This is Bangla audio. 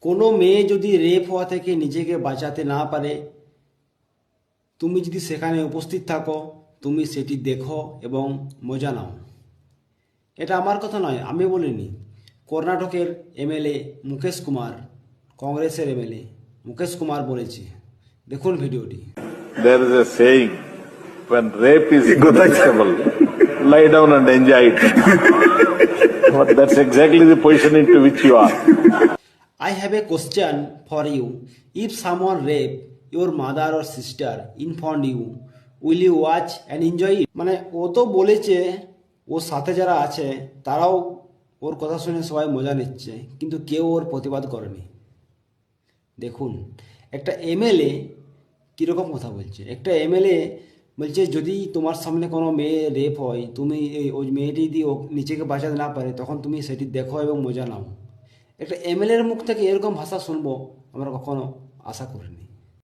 কোনো মেয়ে যদি রেপ হওয়া থেকে নিজেকে বাঁচাতে না পারে, তুমি যদি সেখানে উপস্থিত থাকো, তুমি সেটি দেখো এবং মজা নাও। এটা আমার কথা নয়, আমি বলিনি। কর্ণাটকের এমএলএ মুকেশ কুমার, কংগ্রেসের এমএলএ মুকেশ কুমার বলেছে। দেখুন ভিডিওটি। There is a saying, when rape is unacceptable, lie down and enjoy it. But that's exactly the position into which you are. I have a question for you. If someone rape your mother or sister in front you, will you watch and enjoy it? মানে ও তো বলেছে ওর সাথে যারা আছে তারাও ওর কথা শুনে সবাই মজা নিচ্ছে, কিন্তু কেউ ওর প্রতিবাদ করেনি। দেখুন, একটা এমএলএ কীরকম কথা বলছে। একটা এমএলএ বলছে যদি তোমার সামনে কোনো মেয়ে রেপ হয়, তুমি ওই মেয়েটি যদি ও নিজেকে বাঁচাতে না পারে, তখন তুমি সেটি দেখো এবং মজা নাও। একটা এমএলএর মুখ থেকে এরকম ভাষা শুনবো আমরা কখনো আশা করিনি।